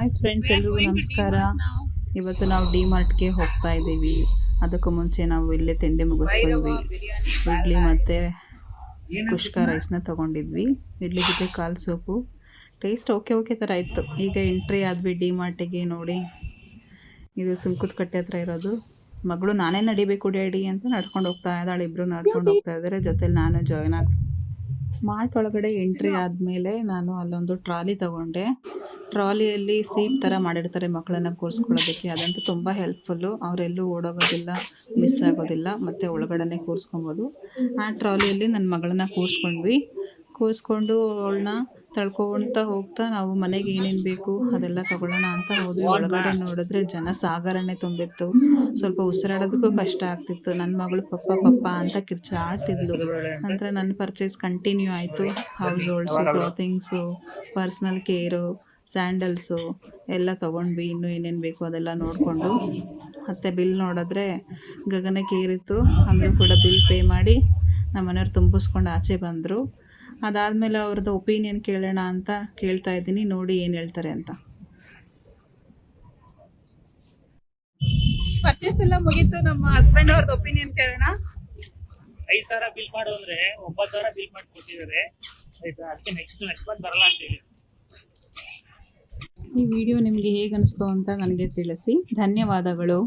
Hi friends, ಎಲ್ರಿಗೂ ನಮಸ್ಕಾರ. ಇವತ್ತು ನಾವು ಡಿ ಮಾರ್ಟ್ಗೆ ಹೋಗ್ತಾ ಇದ್ದೀವಿ. ಅದಕ್ಕೂ ಮುಂಚೆ ನಾವು ಇಲ್ಲೇ ತಿಂಡಿ ಮುಗಿಸ್ಕೊಂಡ್ವಿ. ಇಡ್ಲಿ ಮತ್ತು ಕುಷ್ಕ ರೈಸ್ನ ತೊಗೊಂಡಿದ್ವಿ. ಇಡ್ಲಿ ಜೊತೆ ಕಾಲು ಸೂಪು. ಟೇಸ್ಟ್ ಓಕೆ ಥರ ಇತ್ತು. ಈಗ ಎಂಟ್ರಿ ಆದ್ವಿ ಡಿ ಮಾರ್ಟಿಗೆ. ನೋಡಿ, ಇದು ಸುಂಕದ ಕಟ್ಟೆ ಹತ್ರ ಇರೋದು. ಮಗಳು ನಾನೇ ನಡಿಬೇಕು ಡ್ಯಾಡಿ ಅಂತ ನಡ್ಕೊಂಡು ಹೋಗ್ತಾ ಇದ್ದಾಳೆ. ಇಬ್ಬರು ನಡ್ಕೊಂಡು ಹೋಗ್ತಾ ಇದ್ದಾರೆ. ಜೊತೆಲಿ ನಾನು ಜಾಯ್ನ್ ಆಗ್ತೀನಿ. ಮಾರ್ಟ್ ಒಳಗಡೆ ಎಂಟ್ರಿ ಆದಮೇಲೆ ನಾನು ಅಲ್ಲೊಂದು ಟ್ರಾಲಿ ತೊಗೊಂಡೆ. ಟ್ರಾಲಿಯಲ್ಲಿ ಸೀಟ್ ಥರ ಮಾಡಿರ್ತಾರೆ ಮಕ್ಕಳನ್ನ ಕೂರಿಸ್ಕೊಳ್ಳೋದಕ್ಕೆ. ಅದಂತೂ ತುಂಬ ಹೆಲ್ಪ್ಫುಲ್ಲು. ಅವರೆಲ್ಲೂ ಓಡೋಗೋದಿಲ್ಲ, ಮಿಸ್ ಆಗೋದಿಲ್ಲ, ಮತ್ತು ಒಳಗಡೆ ಕೂರಿಸ್ಕೊಬೋದು. ಆ ಟ್ರಾಲಿಯಲ್ಲಿ ನನ್ನ ಮಗಳನ್ನ ಕೂರಿಸ್ಕೊಂಡು ಅವಳನ್ನ ತಳ್ಕೊಳ್ತಾ ಹೋಗ್ತಾ ನಾವು ಮನೆಗೆ ಏನೇನು ಬೇಕು ಅದೆಲ್ಲ ತೊಗೊಳ್ಳೋಣ ಅಂತ ಹೋದ್ವಿ. ಒಳಗಡೆ ನೋಡಿದ್ರೆ ಜನ ಸಾಗರನೇ ತುಂಬಿತ್ತು. ಸ್ವಲ್ಪ ಉಸಿರಾಡೋದಕ್ಕೂ ಕಷ್ಟ ಆಗ್ತಿತ್ತು. ನನ್ನ ಮಗಳು ಪಪ್ಪ ಅಂತ ಕಿರ್ಚಾಡ್ತಿದ್ಲು. ನಂತರ ನನ್ನ ಪರ್ಚೇಸ್ ಕಂಟಿನ್ಯೂ ಆಯಿತು. ಹೌಸ್ ಹೋಲ್ಡ್ಸು, ಕ್ಲಾತಿಂಗ್ಸು, ಪರ್ಸ್ನಲ್ ಕೇರು, ಸ್ಯಾಂಡಲ್ಸು ಎಲ್ಲ ತೊಗೊಂಡ್ವಿ. ಇನ್ನೂ ಏನೇನು ಬೇಕು ಅದೆಲ್ಲ ನೋಡಿಕೊಂಡು ಮತ್ತು ಬಿಲ್ ನೋಡಿದ್ರೆ ಗಗನಕ್ಕೆ ಏರಿತ್ತು. ಅಂದರೂ ಕೂಡ ಬಿಲ್ ಪೇ ಮಾಡಿ ನಮ್ಮ ಮನೆಯವ್ರು ತುಂಬಿಸ್ಕೊಂಡು ಆಚೆ ಬಂದರು. ಅದಾದಮೇಲೆ ಅವ್ರದ್ದು ಒಪಿನಿಯನ್ ಕೇಳೋಣ ಅಂತ ಕೇಳ್ತಾ ಇದ್ದೀನಿ. ನೋಡಿ ಏನು ಹೇಳ್ತಾರೆ ಅಂತ. ಪರ್ಚೇಸ್ ಎಲ್ಲ ಮುಗೀತು. ನಮ್ಮ ಹಸ್ಬೆಂಡ್ ಅವ್ರದ್ದು ಒಪಿನಿಯನ್ ಕೇಳೋಣ. 5,000 ಬಿಲ್ ಮಾಡು ಅಂದ್ರೆ 9,000 ಬಿಲ್ ಮಾಡಿ ಕೊಟ್ಟಿದ್ದಾರೆ. ಆಯ್ತಾ, ಅದಕ್ಕೆ ನೆಕ್ಸ್ಟ್ ಮಂತ್ ಬರಲ್ಲ ಅಂತ ಹೇಳಿ. ಈ ವಿಡಿಯೋ ನಿಮಗೆ ಹೇಗೆ ಅನಿಸ್ತು ಅಂತ ನನಗೆ ತಿಳಿಸಿ. ಧನ್ಯವಾದಗಳು.